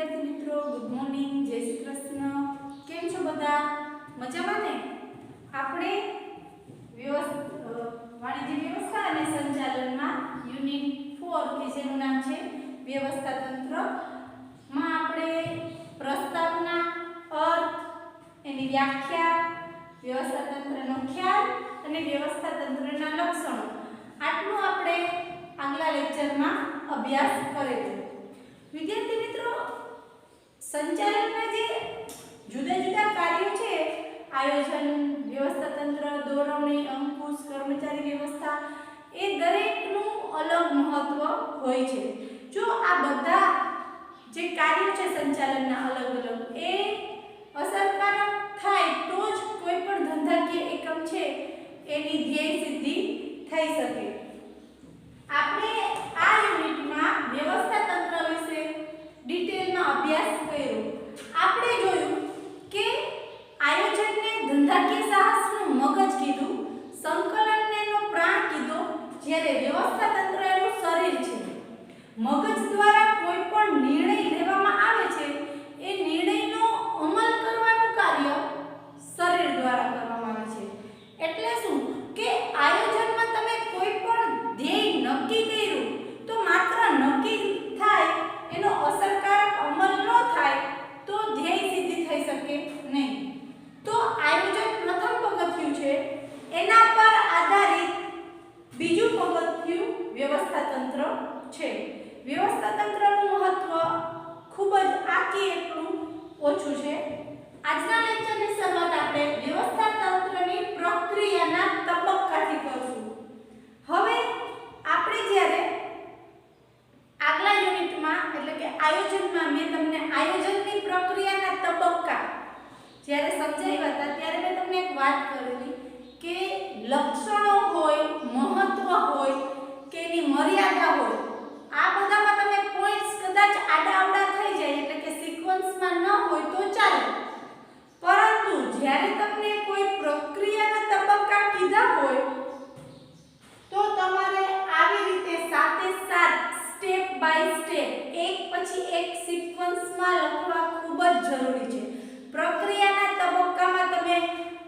વિદ્યાર્થી મિત્રો, good morning, જય શ્રી કૃષ્ણ. કેમ છો બધા? મજામાં ને? આપણે વાણિજ્ય વ્યવસ્થા અને સંચાલનમાં યુનિટ 4 કે જેનું નામ છે વ્યવસ્થા તંત્ર માં આપણે પ્રસ્તાવના, અર્થ, એની વ્યાખ્યા, વ્યવસ્થા તંત્રનો ખ્યાલ અને વ્યવસ્થા તંત્રના લક્ષણો આટલું આપણે આગલા લેક્ચરમાં અભ્યાસ કરેલો. વિદ્યાર્થી મિત્રો, સંચાલનના જે જુદા જુદા કાર્યો છે, આયોજન, વ્યવસ્થા તંત્ર, દોરવણી, અંકુશ, કર્મચારી વ્યવસ્થા, એ દરેકનું અલગ મહત્વ હોય છે. જો આ બધા જે કાર્યો છે સંચાલનના અલગ અલગ એ અસરકારક થાય તો જ કોઈ પણ ધંધાકીય એકમ છે એની ધ્યેય સિદ્ધિ થઈ શકે. આપણે આ યુનિટમાં વ્યવસ્થા તંત્ર વિશે ડિટેલમાં અભ્યાસ કર્યો. આપણે જોયું કે આયોજનને ધંધાકીય સાહસનું મગજ કીધું, સંકલનને એનો પ્રાણ કીધો, જ્યારે વ્યવસ્થા તંત્ર એનું શરીર છે. મગજ દ્વારા કોઈ પણ નિર્ણય લેવામાં આવે છે એ નિર્ણયનો અમલ કરવાનું કાર્ય શરીર દ્વારા કરવામાં આવે છે. એટલે શું કે આયોજનમાં તમે કોઈ પણ ધ્યેય નક્કી કર્યું તો માત્ર નક્કી થાય, એનો અસરકારક અમલ ન થાય તો ધ્યેય સિદ્ધિ થઈ શકે નહીં. તો આયોજન પ્રથમ પગથિયું છે, એના પર આધારિત બીજું પગથિયું વ્યવસ્થા તંત્ર છે. વ્યવસ્થા તંત્રનું મહત્વ ખૂબ જ આકી એટલું ઓછું છે. આજના લેક્ચરની શરૂઆત આપણે વ્યવસ્થા તંત્રની પ્રક્રિયાના તબક્કાથી કરશું. હવે આપણે જ્યારે આગલા યુનિટમાં એટલે કે આયોજનમાં મેં તમને આયોજનની પ્રક્રિયાના તબક્કા જ્યારે સમજાવ્યા હતા ત્યારે મેં તમને એક વાત કરેલી કે લક્ષણો હોય, મહત્વ હોય કે એની મર્યાદા હોય, આ બધામાં તમે પોઈન્ટ્સ કદાચ આડા-અવડા થઈ જાય એટલે કે સિક્વન્સમાં ન હોય તો ચાલે, પરંતુ જ્યારે તમને કોઈ પ્રક્રિયાના તબક્કા કીધા હોય તો તમારે આવી રીતે સાથે સાથ સ્ટેપ બાય સ્ટેપ એક પછી એક સિક્વન્સમાં લખવા ખૂબ જ જરૂરી છે. પ્રક્રિયાના તબક્કામાં તમે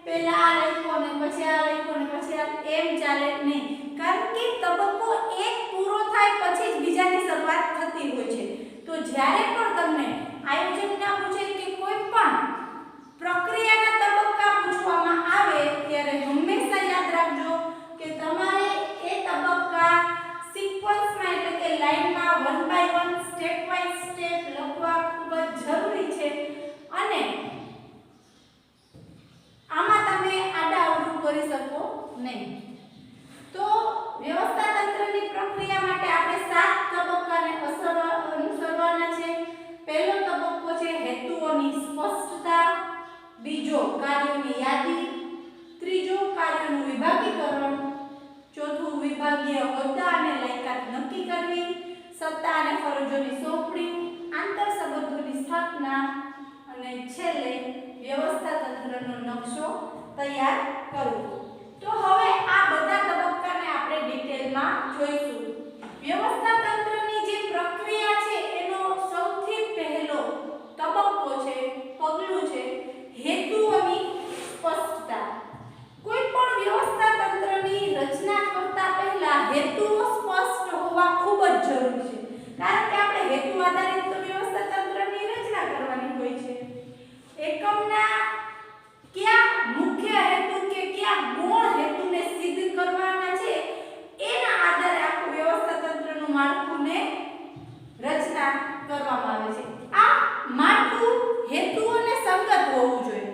પહેલા આ લખો ને પછી આ લખો ને પછી આ એમ ચાલે નહીં, કારણ કે તબક્કો એક પૂરો થાય પછી જ બીજાની શરૂઆત થતી હોય છે. તો જ્યારે પણ તમને આયોજનના પૂછે કે કોઈ પણ પ્રક્રિયાના તબક્કા પૂછવામાં આવે ત્યારે હંમેશા યાદ રાખજો કે તમારે એ તબક્કા સિક્વન્સમાં એટલે કે લાઈનમાં 1 બાય 1 સ્ટેપ બાય સ્ટેપ લખવા ખૂબ જ જરૂરી છે. અને આમાં તમે આડાઅવળું કરી શકો નહીં. તો વ્યવસ્થા તંત્રની પ્રક્રિયા માટે આપણે 7 તબક્કાને અનુસરવાના છે. પહેલો તબક્કો છે હેતુઓની સ્પષ્ટતા, બીજો કાર્યોની યાદી, ત્રીજો કાર્યોનું વિભાગીકરણ, ચોથું વિભાગીય હોદ્દા અને લાયકાત નક્કી કરવી, સત્તા અને ફરજોની સોંપણી, આંતર સંબંધોની સ્થાપના અને છેલ્લે વ્યવસ્થા તંત્રનો નકશો તૈયાર કરવો. તો હવે આ બધા તબક્કાને આપણે ડિટેલમાં જોઈશું. વ્યવસ્થા તંત્રની જે પ્રક્રિયા છે એનો સૌથી પહેલો તબક્કો છે, પગલું છે હેતુઓની સ્પષ્ટતા. કોઈ પણ વ્યવસ્થા તંત્રની રચના કરતા પહેલા હેતુઓ સ્પષ્ટ હોવા ખૂબ જ જરૂરી છે, કારણ કે આપણે હેતુ આધારિત તો વ્યવસ્થા તંત્રની રચના કરવાની હોય છે. એકમના કયા મુખ્ય હેતુ કે કયા ગૌણ હેતુને સિદ્ધ કરવાના છે એના આધારે આખું વ્યવસ્થા તંત્રનું માળખુંને રચના કરવામાં આવે છે. આ માળખું હેતુઓને સંગત હોવું જોઈએ,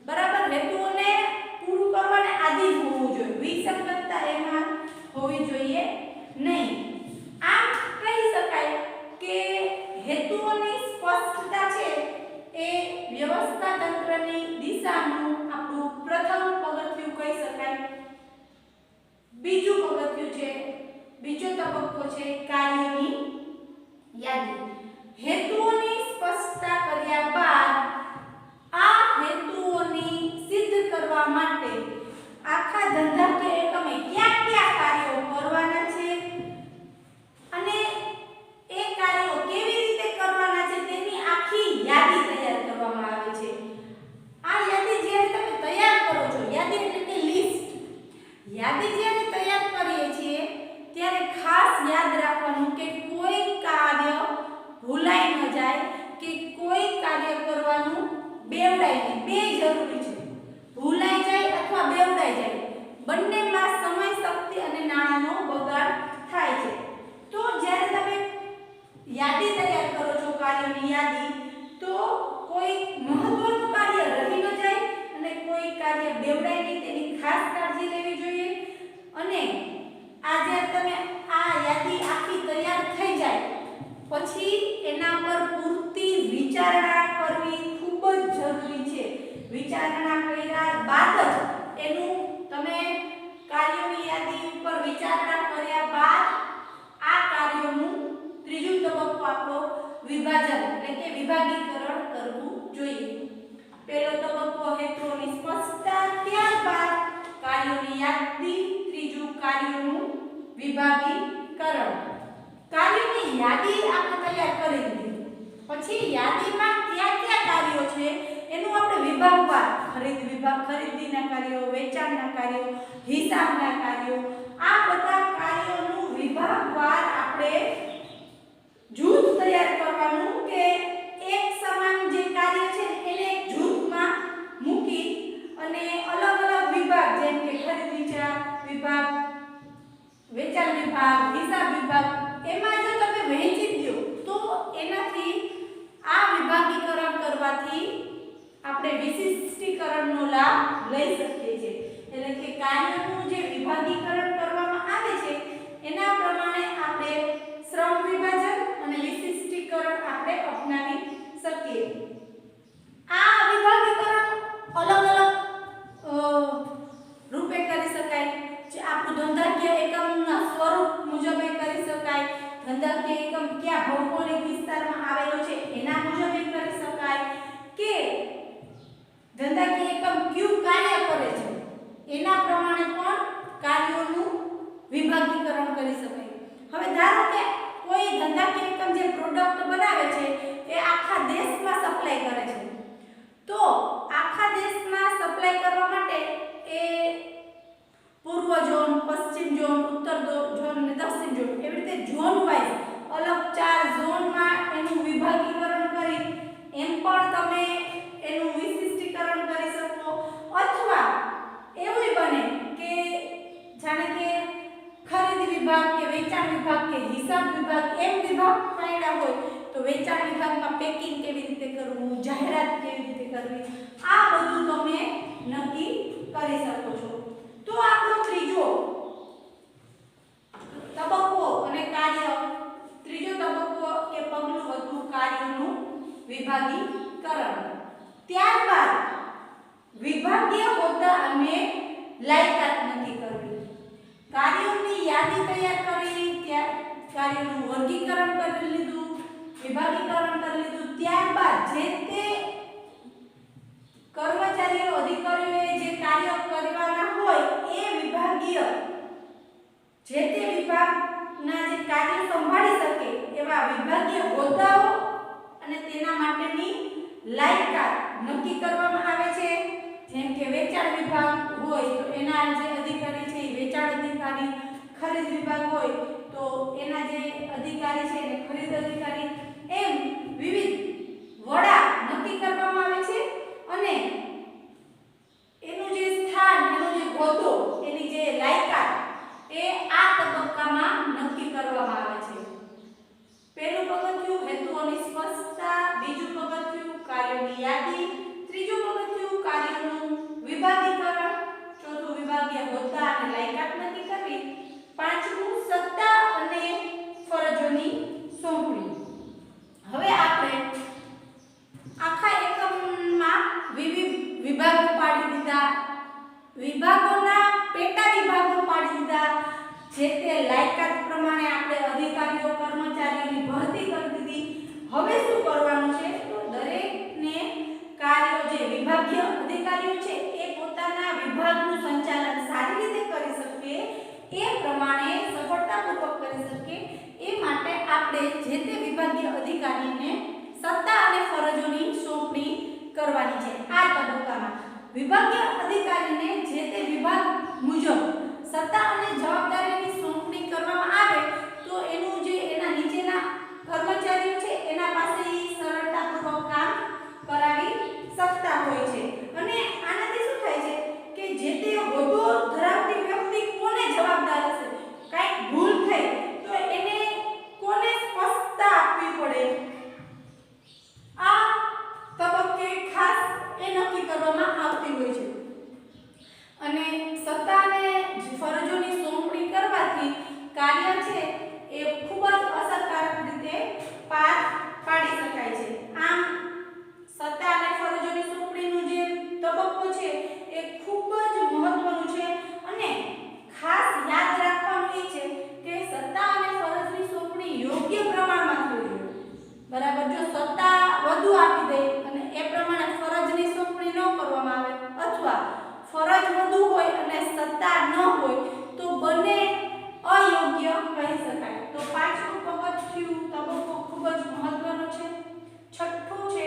બરાબર, હેતુઓને પૂરું કરવાને આધીન હોવું જોઈએ, વિસંગતતા એમાં હોવી જોઈએ નહીં. આમ કહી શકાય કે હેતુઓની સ્પષ્ટતા છે એ વ્યવસ્થા તંત્રની દિશાનું આપણું પ્રથમ પગથિયું કહી શકાય. બીજો તબક્કો છે કાર્યોની યાદી. હેતુઓની સ્પષ્ટતા કર્યા બાદ આ હેતુઓની સિદ્ધ કરવા માટે આખા ધંધાકીય એકમે કયા કયા કાર્યો કરવાના છે અને એ કાર્યો કેવી રીતે કરવાના છે તેની કે કોઈ કાર્ય કરવાનું બેવડાય નહીં, બે જરૂરી છે. ભૂલાઈ જાય અથવા બેવડાઈ જાય બંનેમાં સમય, શક્તિ અને નાણાંનો બગાડ થાય છે. તો જ્યારે તમે યાદી તૈયાર કરો છો, કાર્યોની યાદી, તો કોઈ મહત્વનું કાર્ય રહી ન જાય અને કોઈ કાર્ય બેવડાય નહીં તેની ખાસ કાળજી લેવી જોઈએ. અને આ જ્યારે તમે આ યાદી આખી તૈયાર થઈ જાય પછી એના પર પૂરતી વિચારણા કરવી ખૂબ જ જરૂરી છે. વિચારણા કર્યા બાદ જ એનું તમે કાર્યોની યાદી ઉપર વિચારણા કર્યા બાદ આ કાર્યોનું ત્રીજું તબક્કો આપણો વિભાજન એટલે કે વિભાગીકરણ કરવું જોઈએ. પહેલો તબક્કો હેતુઓની સ્પષ્ટતા, ત્યારબાદ કાર્યોની યાદી, ત્રીજું કાર્યોનું વિભાગીકરણ. કાર્યોની યાદી આપણે તૈયાર કરી દીધી પછી યાદીમાં કયા કયા કાર્યો છે એનું આપણે વિભાગવાર ખરીદીના કાર્યો, વેચાણના કાર્યો, હિસાબના કાર્યો, આ બધા કાર્યોનું વિભાગવાર આપણે જૂથ તૈયાર કરવાનું કે એક સમાન જે કાર્ય છે એને એક જૂથમાં મૂકી અને અલગ અલગ વિભાગ જેમ કે ખરીદી વિભાગ, વેચાણ વિભાગ, હિસાબ વિભાગ એમાં જો તમે વહેંચી દો તો એનાથી આ વિભાગીકરણ કરવાથી આપણે વિશિષ્ટીકરણનો લાભ લઈ શકીએ છીએ. એટલે કે કાર્યનું જે વિભાગીકરણ કરવામાં આવે છે એના પ્રમાણે આપણે શ્રમ વિભાજન અને વિશિષ્ટીકરણ આપણે અપનાવી શકીએ. આ વિભાગીકરણ અલગ અલગ રૂપે કરી શકાય. જે આપણું ધંધાકીય એકમના સ્વરૂપ મુજબ કરી શકાય. ધંધાકીય એકમ કયા ભૌગોલિક વિસ્તારમાં આવેલો છે એના મુજબ કરી શકાય કે ધંધાકીય એકમ કયું કાર્ય કરે છે એના પ્રમાણે પણ કાર્યોનું વિભાગીકરણ કરી શકાય. હવે ધારો કે કોઈ ધંધાકીય એકમ જે પ્રોડક્ટ બનાવે છે એ આખા દેશમાં સપ્લાય કરે છે, તો આખા દેશમાં સપ્લાય કરવા માટે એ પૂર્વ ઝોન, પશ્ચિમ ઝોન, ઉત્તર ઝોન અને દક્ષિણ ઝોન એવી રીતે ઝોન વાઇઝ અલગ 4 ઝોનમાં એનું વિભાગીકરણ કરી એમ પણ તમે એનું વિશિષ્ટીકરણ કરી શકો. અથવા એવું બને કે જાણે કે ખરીદી વિભાગ કે વેચાણ વિભાગ કે હિસાબ વિભાગ એમ વિભાગ પાડ્યા હોય તો વેચાણ વિભાગમાં પેકિંગ કેવી રીતે કરવું, જાહેરાત કેવી રીતે કરવી, આ બધું તમે નક્કી કરી શકો છો. તો આપણો ત્રીજો તબક્કો અને કાર્ય, ત્રીજો તબક્કો કે પગલું હતું કાર્યનું વિભાગીકરણ. ત્યારબાદ વિભાગીય હોદ્દા અને લાયકાત નક્કી કરવી. કાર્યોની યાદી તૈયાર કરી, ત્યાં કાર્યનું વર્ગીકરણ કરી લીધું, વિભાગીકરણ કરી લીધું. ત્યારબાદ જે તે કર્મચારીઓ, અધિકારીઓએ જે કાર્ય કરવાના હોય એ વિભાગીય જે તે વિભાગના જે કાર્ય સંભાળી શકે એવા વિભાગીય હોદ્દાઓ અને તેના માટેની લાયકાત નક્કી કરવામાં આવે છે. જેમ કે વેચાણ વિભાગ હોય તો એના જે અધિકારી છે એ વેચાણ અધિકારી, ખરીદ વિભાગ હોય તો એના જે અધિકારી છે એને ખરીદ અધિકારી, એમ વિવિધ વડા નક્કી કરવામાં આવે છે અને એનું જે સ્થાન, એનો જે હોદ્દો, એની જે લાયકાત એ આ તબક્કામાં નક્કી કરવામાં આવે છે. પહેલું પગથિયું હેતુઓની સ્પષ્ટતા, બીજું પગથિયું કાર્યોની યાદી, ત્રીજું પગથિયું કાર્યોનું વિભાગીકરણ, ચોથું વિભાગીય હોદ્દા અને લાયકાત નક્કી કરવી, પાંચમું સત્તા અને ફરજોની સોંપણી. હવે આપણે આખા એકમમાં વિવિધ વિભાગો પાડી દીધા, વિભાગોના પેટા વિભાગો પાડી દીધા, જે તે લાયકાત પ્રમાણે આપણે અધિકારીઓ, કર્મચારીઓની ભરતી કરી દીધી. હવે શું કરવાનું છે તો દરેકને કાર્યો જે વિભાગીય અધિકારીઓ છે એ પોતાના વિભાગનું સંચાલન સારી રીતે કરી શકે, એ પ્રમાણે સફળતાપૂર્વક કરી શકે એ માટે આપણે જે તે વિભાગીય અધિકારીને સત્તા અને ફરજોની સોંપણી કરવાની છે. આ તબક્કામાં વિભાગીય અધિકારીને જે તે વિભાગ મુજબ સત્તા અને જવાબદારીની સોંપણી કરવામાં આવે તો એનું જે એના નીચેના કર્મચારીઓ છે એના પાસે સરળતાપૂર્વક બધું આપી દે અને એ પ્રમાણે ફરજની સોંપણી ન કરવામાં આવે અથવા ફરજ વધુ હોય અને સત્તા ન હોય તો બંને અયોગ્ય કહી શકાય. તો પાંચમું તબક્કો ખૂબ જ મહત્વનો છે. છઠ્ઠું છે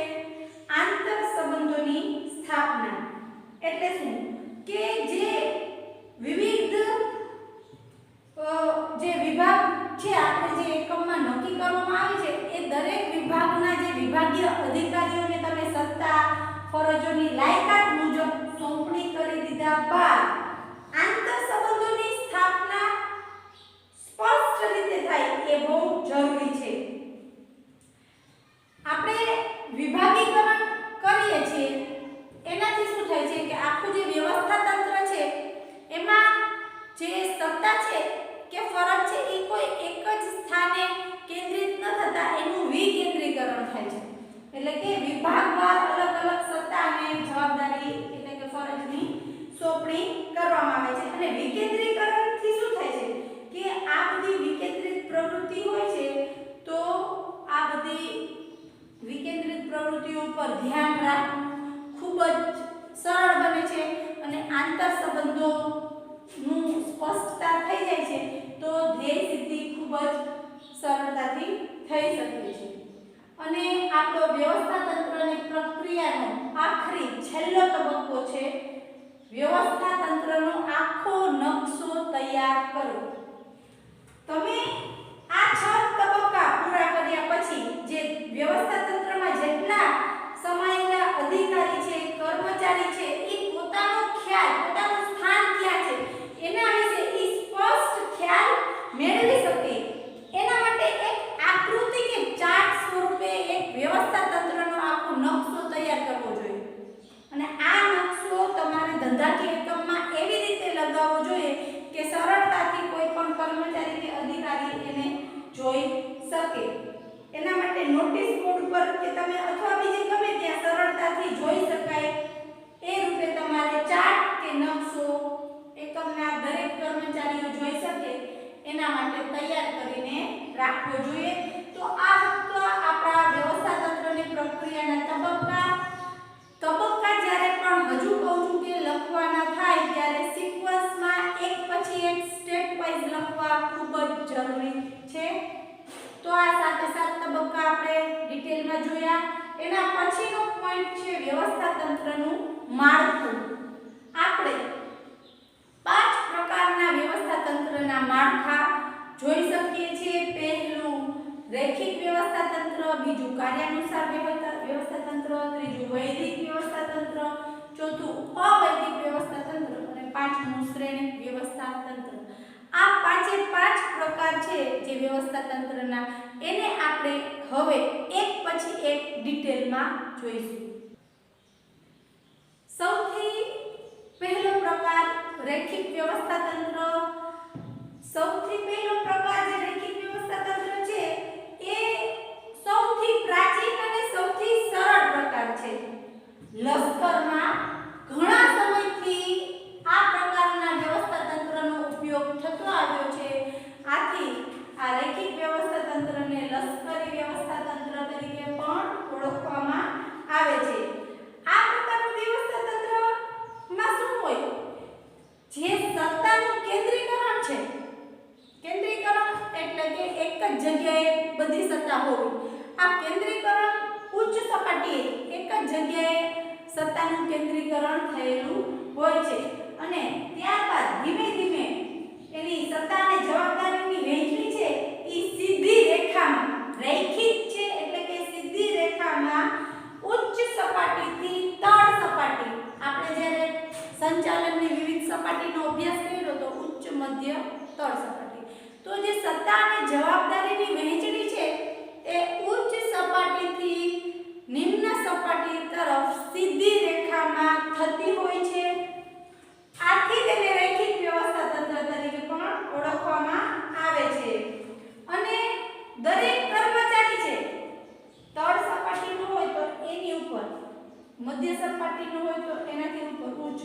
આંતર સંબંધોની સ્થાપના. એટલે શું કે જે વિવિધ જે વિભાગ છે આપણે જે એકમમાં નક્કી કરવામાં આવે છે એ દરેક વિભાગના જે વિભાગીય અધિકારીઓને તમે સત્તા ફરજોની લાયકાત મુજબ સોંપણી કરી દીધા બાદ આંતર સંબંધોની સ્થાપના સ્પષ્ટ રીતે થાય એ બહુ જરૂરી છે. આપણે વિભાગીકરણ કરીએ છીએ એનાથી શું થાય છે કે આખું જે વ્યવસ્થા તંત્ર છે એમાં જે સત્તા છે કે ફરજ છે એ કોઈ એક જ સ્થાને કેન્દ્રિત ન થતા એનું વિકેન્દ્રીકરણ થાય છે. એટલે કે વિભાગવાર અલગ અલગ સત્તા અને જવાબદારી એટલે કે ફરજની સોંપણી કરવામાં આવે છે. અને વિકેન્દ્રીકરણથી શું થાય છે કે આ બધી વિકેન્દ્રિત પ્રવૃત્તિ હોય છે તો આ બધી વિકેન્દ્રિત પ્રવૃત્તિઓ પર ધ્યાન રાખવું ખૂબ જ સરળ બને છે અને આંતર સંબંધોનું સ્પષ્ટતા થઈ જાય છે તો ધ્યેય સિદ્ધિ ખૂબ જ સરળતાથી થઈ શકે છે. અને આપણો વ્યવસ્થા તંત્રની પ્રક્રિયાનો આખરી છેલ્લો તબક્કો છે વ્યવસ્થા તંત્રનો આખો નકશો તૈયાર કરો. તમે આ 6 તબક્કા પૂરા કર્યા પછી જે વ્યવસ્થા તંત્રમાં જેટલા સમાયેલા અધિકારી છે કર્મચારી છે એ પોતાનો ખ્યાલ પોતાનું સ્થાન ક્યાં છે એના વિશે સ્પષ્ટ ખ્યાલ મેળવી શકે એના માટે એક આકૃતિ કે ચાર્ટ સ્વરૂપે એક વ્યવસ્થા તંત્રનો આખો નકશો તૈયાર કરવો જોઈએ. અને આ નકશો તમારે ધંધાકીય એકમમાં એવી રીતે લગાવવો જોઈએ કે સરળતાથી કોઈ પણ કર્મચારી કે અધિકારી એને જોઈ શકે. એના માટે નોટિસ બોર્ડ પર કે તમે અથવા બીજે ગમે ત્યાં સરળતાથી જોઈ શકાય એ રૂપે તમારે ચાર્ટ કે નકશો એકમના દરેક કર્મચારીઓ જોઈ શકે એના માટે તૈયાર કરીને રાખવો જોઈએ. તો આ હતા આપણા વ્યવસ્થા તંત્રની પ્રક્રિયાના તબક્કા જ્યારે પણ હજુ કહું છું કે લખવાના થાય ત્યારે સિક્વન્સમાં એક પછી એક સ્ટેપ વાઇઝ લખવા ખૂબ જ જરૂરી છે. તો આ સાથે તબક્કા આપણે ડિટેલમાં જોયા. એના પછીનો પોઈન્ટ છે વ્યવસ્થા તંત્રનું માળખું. આપણે 5 પ્રકારના વ્યવસ્થા તંત્રના માળખા જોઈ શકીએ છીએ. પહેલું રૈખિક વ્યવસ્થા તંત્ર, બીજું કાર્યાનુસાર વ્યવસ્થા તંત્ર, ત્રીજું વૈદિક વ્યવસ્થા તંત્ર, ચોથું અવૈદિક વ્યવસ્થા તંત્ર અને પાંચમું શ્રેણિક વ્યવસ્થા તંત્ર. આ 5 પ્રકાર છે જે વ્યવસ્થા તંત્રના એને આપણે હવે એક પછી એક ડિટેલમાં જોઈશું. સૌથી પહેલો પ્રકાર રૈખિક વ્યવસ્થા તંત્ર. સૌથી પહેલો પ્રકાર જે રૈખિક વ્યવસ્થા તંત્ર છે એ સૌથી પ્રાચીન અને સૌથી સરળ પ્રકાર છે. લશ્કરમાં ઘણા સમયથી આ પ્રકારના વ્યવસ્થા તંત્રનો ઉપયોગ થતો આવ્યો છે. આથી આ રૈખિક વ્યવસ્થા તંત્રને લશ્કરી વ્યવસ્થા તંત્ર તરીકે પણ ઓળખવામાં આવે છે. આ પ્રકારનું વ્યવસ્થા તંત્રમાં શું હોય? જે સત્તાનું કેન્દ્રીકરણ છે. કેન્દ્રીકરણ એટલે કે એક જ જગ્યાએ બધી સત્તા હોવી. આ કેન્દ્રીકરણ ઉચ્ચ સપાટીએ એક જ જગ્યાએ સત્તાનું કેન્દ્રીકરણ થયેલું હોય છે અને ત્યારબાદ ધીમે ધીમે એની સત્તા અને જવાબદારીની વહેંચણી છે એ સીધી રેખામાં રૈખિક છે એટલે કે સીધી રેખામાં ઉચ્ચ સપાટીથી તળ સપાટી. આપણે જ્યારે સંચાલનની વિવિધ સપાટીનો અભ્યાસ કર્યો તો ઉચ્ચ, મધ્ય, તળ સપાટી. તો જે સત્તા અને જવાબદારીની વહેંચણી છે એ ઉચ્ચ સપાટીથી નિમ્ન સપાટી તરફ સીધી રેખામાં થતી હોય છે. આથી તેને રૈખિક વ્યવસ્થા તંત્ર તરીકે પણ ઓળખવામાં આવે છે. અને દરેક કર્મચારી છે તળ સપાટીનો હોય તો એની ઉપર, મધ્ય સપાટીનો હોય તો એનાથી ઉપર ઉચ્ચ,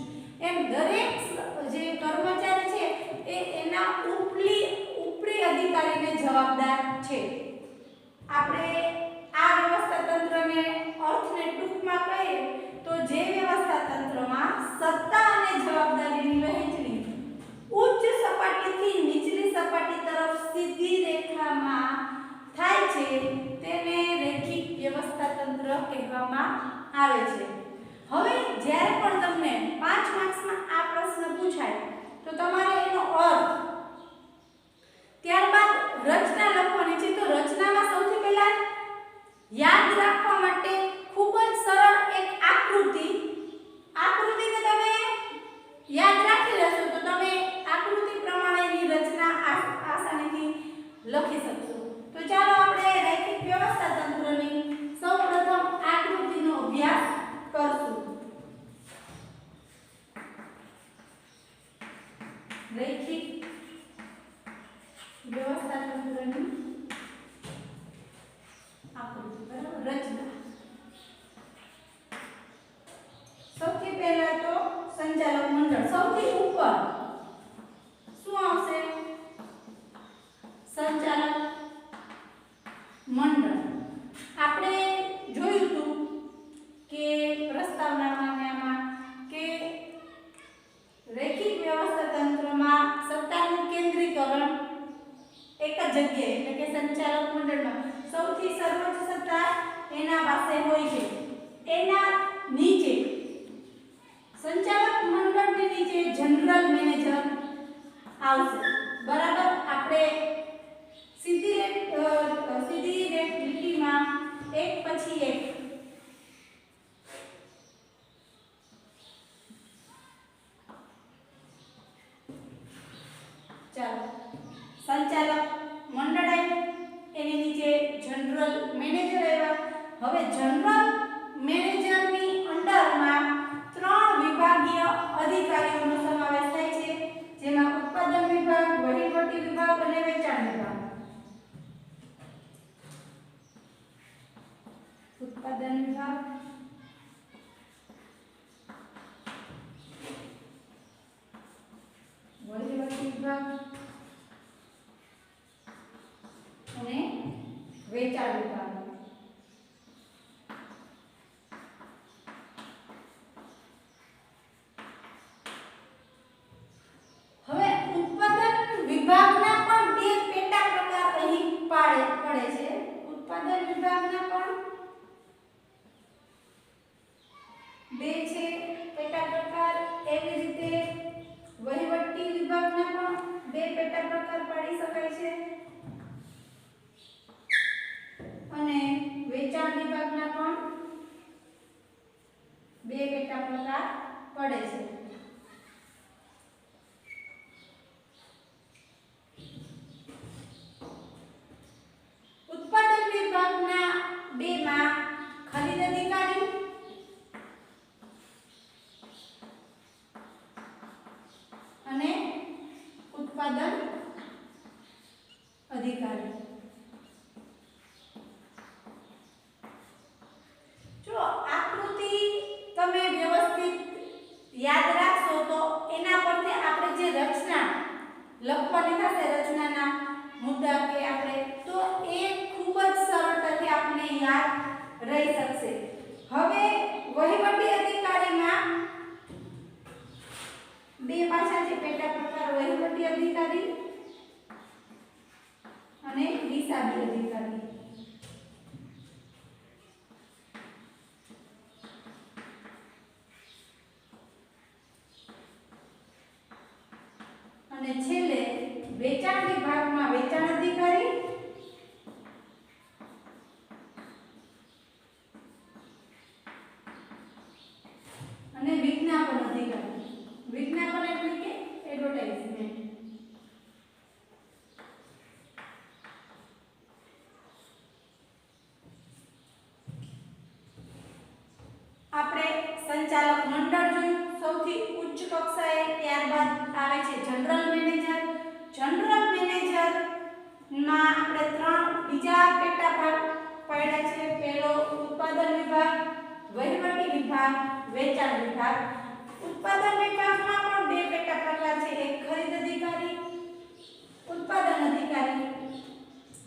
એમ દરેક જે કર્મચારી છે એ એના ઉપરી અધિકારીને જવાબદાર છે. આપણે આ વ્યવસ્થા તંત્રને કહેવામાં આવે છે। હવે જ્યારે પણ તમને 5 માર્ક્સમાં આ પ્રશ્ન પૂછાય તો તમારે એનો અર્થ ત્યારબાદ રચના લખવાની છે। તો રચનામાં સૌથી પહેલા યાદ રાખવા માટે ખૂબ જ સરળ એક આકૃતિને તમે યાદ રાખી લેશો તો તમે આકૃતિ પ્રમાણેની રચના આસાનીથી લખી શકશો। તો ચાલો આપણે રૈખિક વ્યવસ્થા તંત્રની સૌપ્રથમ આકૃતિનો અભ્યાસ કરશું। રૈખિક વ્યવસ્થા તંત્રની આકૃતિ બરાબર રચના। સૌથી પહેલા તો સંચાલક મંડળ સૌથી ઉપર શું આવશે સંચાલક મંડળ। આપણે જોયું હતું કે પ્રસ્તાવનામાં કે રૈખિક વ્યવસ્થા તંત્રમાં સત્તાનું કેન્દ્રીકરણ એક જ જગ્યાએ એટલે કે સંચાલક મંડળમાં સૌથી સર્વોચ્ચ સત્તા એના પાસે હોય છે। એના નીચે સંચાલક મંડળની નીચે જનરલ મેનેજર આવશે બરાબર। આપણે સીધી લીટીમાં એક પછી એક ચાલો સંચાલક મંડળ એની નીચે જનરલ મેનેજર આવ્યા। હવે જનરલ મેનેજરની અંડરમાં 3 વિભાગીય અધિકારીઓનો સમાવેશ થાય છે જેમાં ઉત્પાદન વિભાગ, વહીવટી વિભાગ અને વેચાણ વિભાગ। ઉત્પાદન વિભાગ, વહીવટી વિભાગ અને વેચાણ વિભાગ। હવે ઉત્પાદન વિભાગના પણ બે પેટા પ્રકાર અહીં પડે છે। ઉત્પાદન વિભાગના પણ બે છે પેટા પ્રકાર, એવી રીતે વહીવટી વિભાગના પણ બે પેટા પ્રકાર પાડી શકાય છે અને વેચાણ વિભાગના પણ બે પેટા પ્રકાર પડે છે। ઉત્પાદન વિભાગના બેમાં ખરીદ અધિકારી અને ઉત્પાદન અધિકારી। જો આકૃતિ તમે વ્યવસ્થિત યાદ રાખશો તો એના પરથી આપણે જે રચના લખવાની થશે રચનાના મુદ્દા કે આપણે તો એ ખૂબ જ સરળતાથી આપણે યાદ રહી શકશે। હવે વહીવટી અધિકારીમાં બે પાછા છે પેટા પ્રકાર, વહીવટી અધિકારી અને હિસાબી અધિકારી। અને છેલ્લે વેચાણ વિભાગમાં વેચાણ અધિકારી અને વિજ્ઞાપન અધિકારી। વિજ્ઞાપન એટલે કે એડવર્ટાઇઝમેન્ટ। આપણે સંચાલક મંડળ જોયું સૌથી ઉચ્ચ કક્ષાએ, ત્યારબાદ આવે છે જનરલ મેનેજર। જનરલ મેનેજર માં આપણે 3 બીજા પેટા ભાગ પડ્યા છે। પહેલો ઉત્પાદન વિભાગ, વહીવટી વિભાગ, વેચાણ વિભાગ। ઉત્પાદન વિભાગમાં પણ બે પેટા પ્રકાર છે, એક ખરીદ અધિકારી, ઉત્પાદન અધિકારી,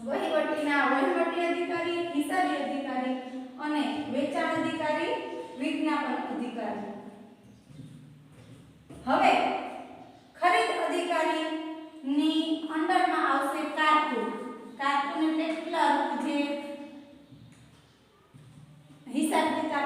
વહીવટી અધિકારી, હિસાબી અધિકારી અને વેચાણ અધિકારી, વિજ્ઞાપન અધિકારી। હવે ખરીદ અધિકારી ની અંડરમાં આવશે કારકુન। કારકુન એટલે ક્લર્ક જે હિસાબ કિતાબ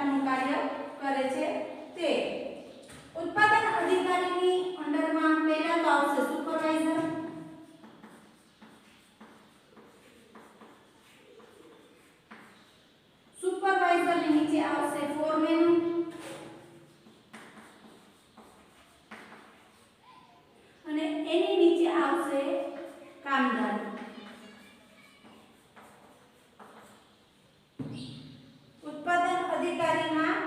અધિકારીમાં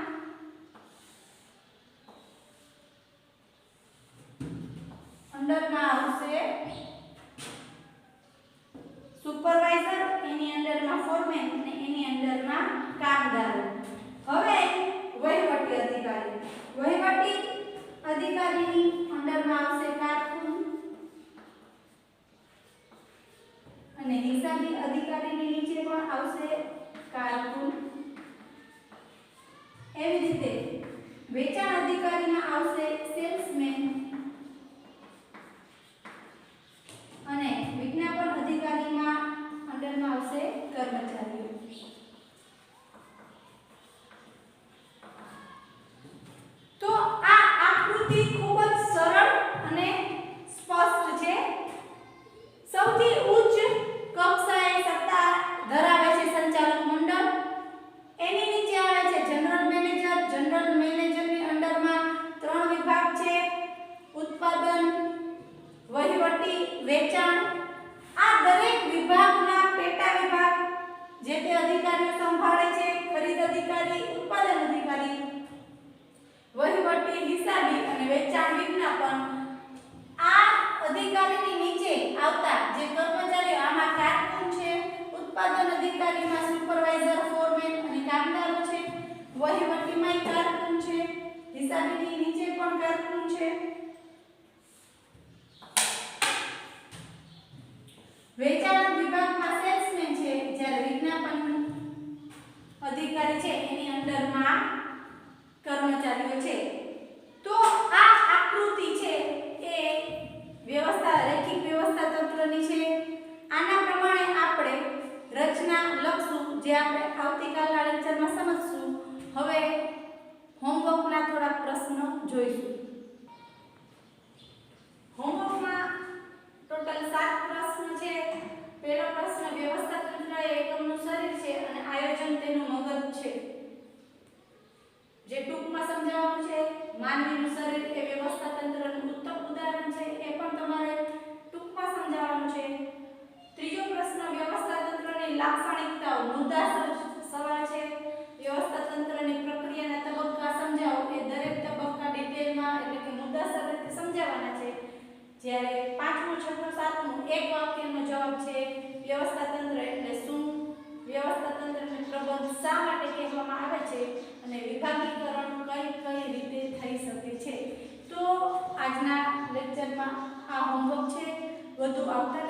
અંડરમાં આવશે સુપરવાઇઝર, એની અંડરમાં ફોરમેન અને એની અંડરમાં કામદારો. હવે વહીવટી અધિકારીની અંડરમાં આવશે કારકુન અને હિસાબી અધિકારીની નીચે પણ આવશે કારકુન. એવી રીતે વેચાણ અધિકારીમાં આવશે સેલ્સમેન અને વિજ્ઞાપન અધિકારીમાં અંડરમાં આવશે કર્મચારીઓ. તો આ આકૃતિ ખૂબ જ સરળ અને સ્પષ્ટ છે. સૌથી ઉચ્ચ કક્ષાએ સત્તા ધરાવે છે સંચાલક મંડળ. એની નીચે આવે છે જનરલ મેનેજર. જનરલ મેનેજરની અંડરમાં 3 વિભાગ છે: ઉત્પાદન, વહીવટી, વેચાણ. આ દરેક વિભાગના પેટા વિભાગ જે તે અધિકારીઓ સંભાળે છે: ખરીદ અધિકારી, ઉત્પાદન અધિકારી, વહીવટી, હિસાબી અને વેચાણ વિજ્ઞાપન. આ અધિકારીની નીચે આવતા જે કર્મચારીઓ આમાં કારકુન છે, ઉત્પાદન અધિકારીમાં સુપરવાઇઝર, ફોરમેન અને કામદારો છે, વહીવટીમાં કારકુન છે, હિસાબીની નીચે પણ કારકુન છે. વેચાણ વિભાગમાં સેલ્સમેન છે, જ્યારે વિજ્ઞાપન અધિકારી છે એની અંડરમાં કર્મચારીઓ છે. તો આ આકૃતિ છે એ રેખિક વ્યવસ્થા તંત્રની છે. આના પ્રમાણે આપણે રચના લખશું, જે આપણે આવતીકાલના લેક્ચરમાં સમજશું. હવે હોમવર્કના થોડા પ્રશ્નો જોઈશું. હોમવર્કમાં ટોટલ 7 પ્રશ્ન છે. પહેલો પ્રશ્ન, વ્યવસ્થા તંત્ર એ એકમનું શરીર છે અને આયોજન તેનું મગજ છે. જે ટૂંકમાં સમજાવવાનું છે. માનવીનું શરીર એ વ્યવસ્થા તંત્રનું ઉત્તમ ઉદાહરણ છે, એ પણ તમારે ટૂંકમાં સમજાવવાનું છે. ત્રીજો પ્રશ્ન, વ્યવસ્થા તંત્રની લાક્ષણિકતાઓ. મુદ્દાસર સવાલ છે. વ્યવસ્થા તંત્રની પ્રક્રિયાના તબક્કા સમજાવો. એ દરેક તબક્કા ડિટેલમાં એટલે કે મુદ્દાસર રીતે સમજાવવાના છે. જ્યારે 5મું, 6મું, 7મું એક વાક્યનો જવાબ છે વ્યવસ્થા તંત્ર એટલે શું, વ્યવસ્થા તંત્રને પ્રબંધ શા માટે કહેવામાં આવે છે અને વિભાગીકરણ કઈ રીતે થઈ શકે છે. તો આજના લેક્ચરમાં આ હોમવર્ક છે. વધુ આવતા